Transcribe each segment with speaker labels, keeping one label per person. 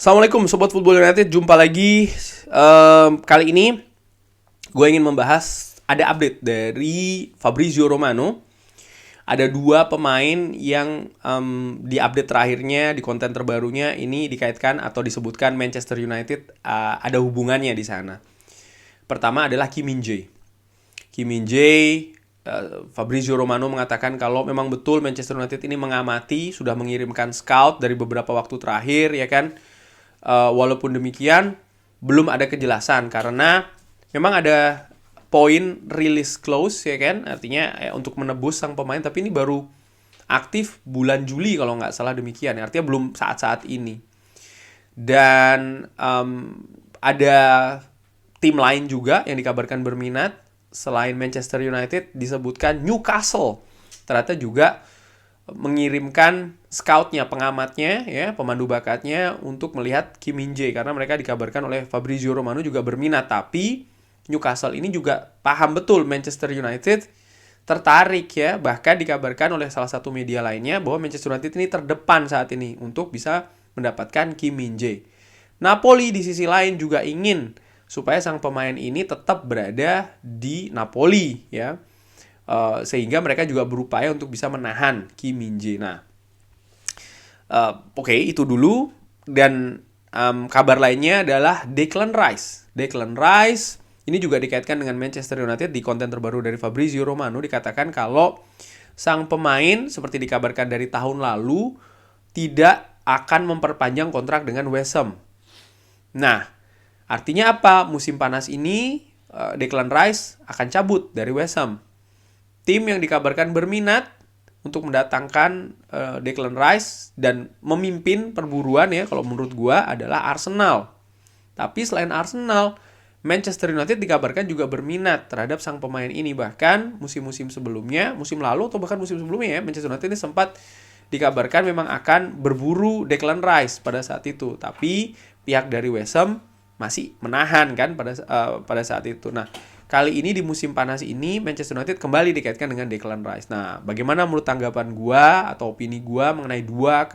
Speaker 1: Assalamualaikum Sobat Football United, jumpa lagi. Kali ini gue ingin membahas ada update dari Fabrizio Romano. Ada dua pemain yang di update terakhirnya, di konten terbarunya ini dikaitkan atau disebutkan Manchester United ada hubungannya di sana. Pertama adalah Kim Min-jae. Kim Min-jae, Fabrizio Romano mengatakan kalau memang betul Manchester United ini mengamati, sudah mengirimkan scout dari beberapa waktu terakhir, ya kan. Walaupun demikian belum ada kejelasan karena memang ada poin release clause, ya kan, artinya untuk menebus sang pemain, tapi ini baru aktif bulan Juli kalau nggak salah demikian, artinya belum saat-saat ini. Dan ada tim lain juga yang dikabarkan berminat selain Manchester United, disebutkan Newcastle ternyata juga mengirimkan scoutnya, pengamatnya, ya, pemandu bakatnya untuk melihat Kim Min-jae karena mereka dikabarkan oleh Fabrizio Romano juga berminat. Tapi Newcastle ini juga paham betul Manchester United tertarik, ya, bahkan dikabarkan oleh salah satu media lainnya bahwa Manchester United ini terdepan saat ini untuk bisa mendapatkan Kim Min-jae. Napoli di sisi lain juga ingin supaya sang pemain ini tetap berada di Napoli, ya. Sehingga mereka juga berupaya untuk bisa menahan Kim Min-jae. Nah, oke, itu dulu. Dan kabar lainnya adalah Declan Rice. Declan Rice ini juga dikaitkan dengan Manchester United. Di konten terbaru dari Fabrizio Romano dikatakan kalau sang pemain seperti dikabarkan dari tahun lalu tidak akan memperpanjang kontrak dengan West Ham. Nah, artinya apa? Musim panas ini Declan Rice akan cabut dari West Ham. Tim yang dikabarkan berminat untuk mendatangkan Declan Rice dan memimpin perburuan, ya, kalau menurut gua adalah Arsenal. Tapi selain Arsenal, Manchester United dikabarkan juga berminat terhadap sang pemain ini. Bahkan musim-musim sebelumnya, musim lalu atau bahkan musim sebelumnya, ya, Manchester United ini sempat dikabarkan memang akan berburu Declan Rice pada saat itu. Tapi pihak dari West Ham masih menahan kan pada saat itu. Nah, kali ini di musim panas ini Manchester United kembali dikaitkan dengan Declan Rice. Nah, bagaimana menurut tanggapan gua atau opini gua mengenai dua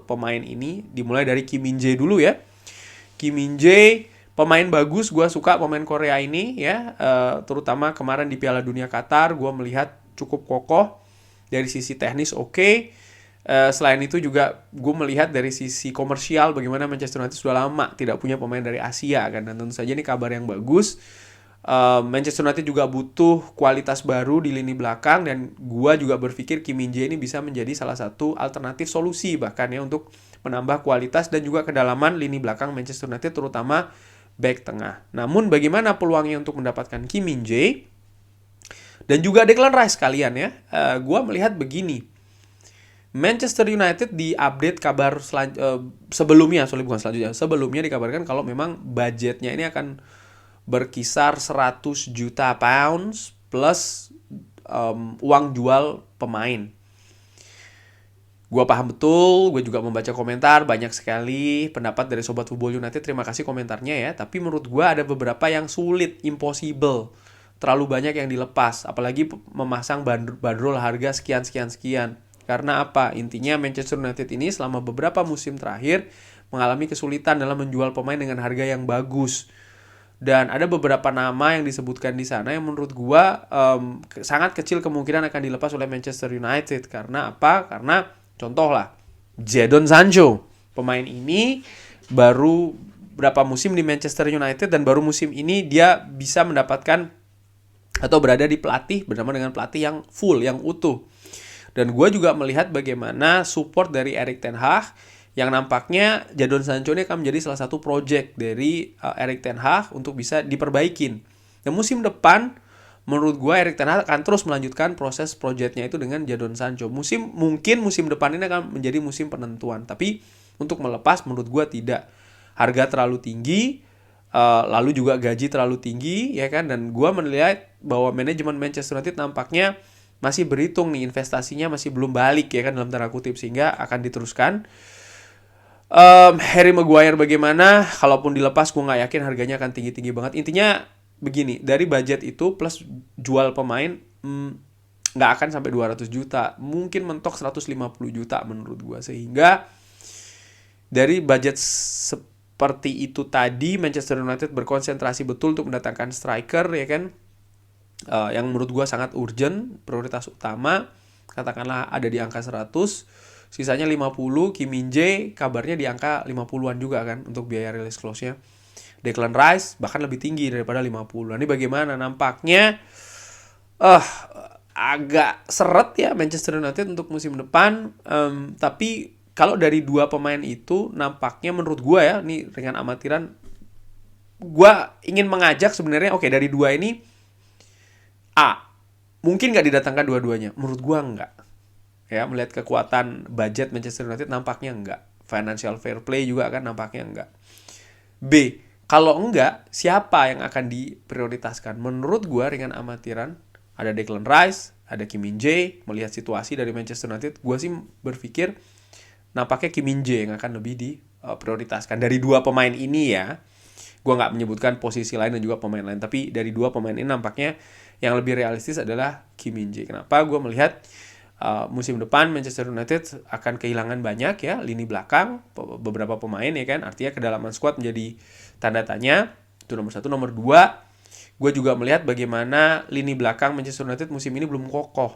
Speaker 1: pemain ini? Dimulai dari Kim Min-jae dulu, ya. Kim Min-jae pemain bagus, gua suka pemain Korea ini, ya. Terutama kemarin di Piala Dunia Qatar, gua melihat cukup kokoh dari sisi teknis, oke. Selain itu juga gue melihat dari sisi komersial bagaimana Manchester United sudah lama tidak punya pemain dari Asia kan, dan tentu saja ini kabar yang bagus. Manchester United juga butuh kualitas baru di lini belakang, dan gue juga berpikir Kim Min-jae ini bisa menjadi salah satu alternatif solusi bahkan, ya, untuk menambah kualitas dan juga kedalaman lini belakang Manchester United, terutama back tengah. Namun bagaimana peluangnya untuk mendapatkan Kim Min-jae dan juga Declan Rice kalian, ya, gue melihat begini. Manchester United di update kabar sebelumnya dikabarkan kalau memang budgetnya ini akan berkisar 100 juta pounds plus uang jual pemain. Gue paham betul, gue juga membaca komentar, banyak sekali pendapat dari Sobat Football United, terima kasih komentarnya, ya. Tapi menurut gue ada beberapa yang sulit, impossible. Terlalu banyak yang dilepas, apalagi memasang bandrol harga sekian. Karena apa? Intinya Manchester United ini selama beberapa musim terakhir mengalami kesulitan dalam menjual pemain dengan harga yang bagus. Dan ada beberapa nama yang disebutkan di sana yang menurut gua sangat kecil kemungkinan akan dilepas oleh Manchester United. Karena apa? Karena contoh lah, Jadon Sancho. Pemain ini baru berapa musim di Manchester United dan baru musim ini dia bisa mendapatkan atau berada di pelatih bersama dengan pelatih yang full, yang utuh. Dan gue juga melihat bagaimana support dari Erik ten Hag yang nampaknya Jadon Sancho ini akan menjadi salah satu project dari Erik ten Hag untuk bisa diperbaikin. Dan musim depan menurut gue Erik ten Hag akan terus melanjutkan proses projectnya itu dengan Jadon Sancho. Mungkin musim depan ini akan menjadi musim penentuan. Tapi untuk melepas menurut gue tidak. Harga terlalu tinggi, lalu juga gaji terlalu tinggi, ya kan. Dan gue melihat bahwa manajemen Manchester United nampaknya masih berhitung nih, investasinya masih belum balik, ya kan, dalam tanda kutip, sehingga akan diteruskan. Harry Maguire bagaimana? Kalaupun dilepas gue gak yakin harganya akan tinggi-tinggi banget. Intinya begini, dari budget itu plus jual pemain gak akan sampai 200 juta, mungkin mentok 150 juta menurut gue. Sehingga Dari budget seperti itu tadi, Manchester United berkonsentrasi betul untuk mendatangkan striker, ya kan, yang menurut gue sangat urgent, prioritas utama, katakanlah ada di angka 100, sisanya 50. Kim Min-jae kabarnya di angka 50-an juga kan untuk biaya release clause-nya. Declan Rice bahkan lebih tinggi daripada 50. Ini bagaimana? Nampaknya agak seret ya Manchester United untuk musim depan. Tapi kalau dari dua pemain itu nampaknya menurut gue ya, ini dengan amatiran, gue ingin mengajak sebenarnya, oke, dari dua ini mungkin nggak didatangkan dua-duanya. Menurut gue nggak. Ya, melihat kekuatan budget Manchester United nampaknya enggak. Financial fair play juga kan nampaknya enggak. B, kalau enggak, siapa yang akan diprioritaskan? Menurut gua dengan amatiran, ada Declan Rice, ada Kim Min-jae. Melihat situasi dari Manchester United, gua sih berpikir nampaknya Kim Min-jae yang akan lebih diprioritaskan. Dari dua pemain ini ya, gua nggak menyebutkan posisi lain dan juga pemain lain, tapi dari dua pemain ini nampaknya yang lebih realistis adalah Kim Min-jae. Kenapa? Gua melihat musim depan Manchester United akan kehilangan banyak ya lini belakang, beberapa pemain ya kan, artinya kedalaman squad menjadi tanda tanya. Itu nomor 1. Nomor 2, gue juga melihat bagaimana lini belakang Manchester United musim ini belum kokoh,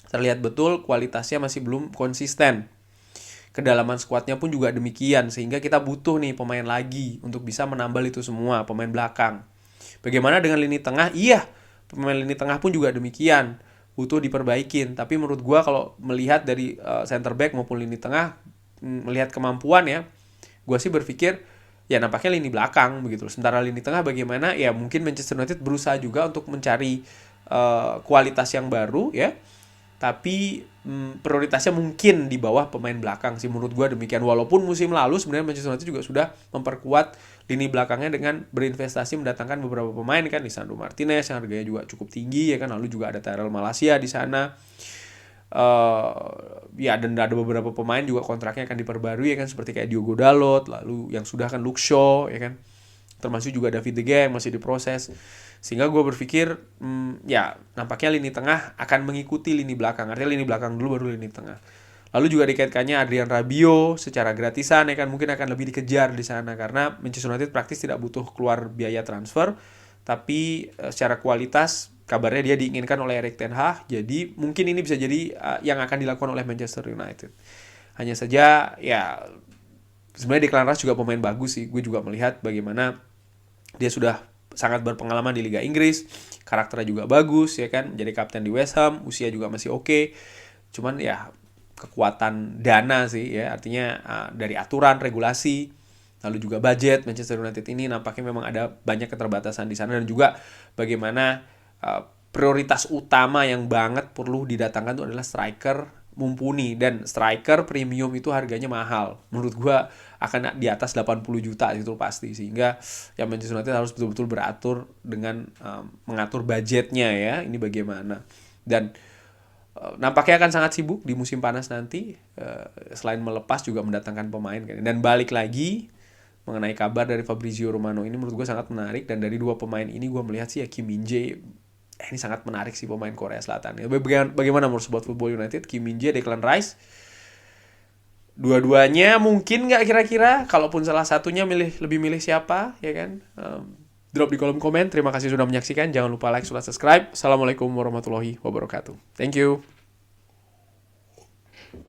Speaker 1: terlihat betul kualitasnya masih belum konsisten. Kedalaman squadnya pun juga demikian, sehingga kita butuh nih pemain lagi untuk bisa menambal itu semua, pemain belakang. Bagaimana dengan lini tengah? Iya, pemain lini tengah pun juga demikian, butuh diperbaikin. Tapi menurut gue kalau melihat dari center back maupun lini tengah, melihat kemampuan ya, gue sih berpikir ya nampaknya lini belakang begitu. Sementara lini tengah bagaimana? Ya mungkin Manchester United berusaha juga untuk mencari kualitas yang baru ya. Tapi prioritasnya mungkin di bawah pemain belakang sih menurut gue demikian. Walaupun musim lalu sebenarnya Manchester United juga sudah memperkuat lini belakangnya dengan berinvestasi mendatangkan beberapa pemain kan, Lisandro Martinez yang harganya juga cukup tinggi ya kan, lalu juga ada Tyrell Malacia di sana. Ya, dan ada beberapa pemain juga kontraknya akan diperbarui ya kan, seperti kayak Diogo Dalot, lalu yang sudah kan Luke Shaw ya kan, termasuk juga David De Gea yang masih diproses. Sehingga gue berpikir ya nampaknya lini tengah akan mengikuti lini belakang, artinya lini belakang dulu baru lini tengah. Lalu juga dikaitkannya Adrian Rabiot secara gratisan ya kan, mungkin akan lebih dikejar di sana karena Manchester United praktis tidak butuh keluar biaya transfer, tapi secara kualitas kabarnya dia diinginkan oleh Erik ten Hag, jadi mungkin ini bisa jadi yang akan dilakukan oleh Manchester United. Hanya saja ya sebenarnya Declan Rice juga pemain bagus sih, gue juga melihat bagaimana dia sudah sangat berpengalaman di Liga Inggris, karakternya juga bagus ya kan, jadi kapten di West Ham, usia juga masih oke. Cuman ya kekuatan dana sih ya, artinya dari aturan, regulasi, lalu juga budget Manchester United ini nampaknya memang ada banyak keterbatasan di sana, dan juga bagaimana prioritas utama yang banget perlu didatangkan itu adalah striker mumpuni, dan striker premium itu harganya mahal. Menurut gue akan di atas 80 juta itu pasti, sehingga ya Manchester United harus betul-betul beratur dengan mengatur budgetnya ya, ini bagaimana. Dan nampaknya akan sangat sibuk di musim panas nanti, selain melepas juga mendatangkan pemain kan. Dan balik lagi mengenai kabar dari Fabrizio Romano ini menurut gue sangat menarik, dan dari dua pemain ini gue melihat sih ya Kim Min-jae ini sangat menarik sih, pemain Korea Selatan. Bagaimana menurut Sobat Football United? Kim Min-jae, Declan Rice, dua-duanya mungkin nggak kira-kira? Kalaupun salah satunya lebih milih siapa ya kan? Drop di kolom komen. Terima kasih sudah menyaksikan. Jangan lupa like, subscribe. Assalamualaikum warahmatullahi wabarakatuh. Thank you.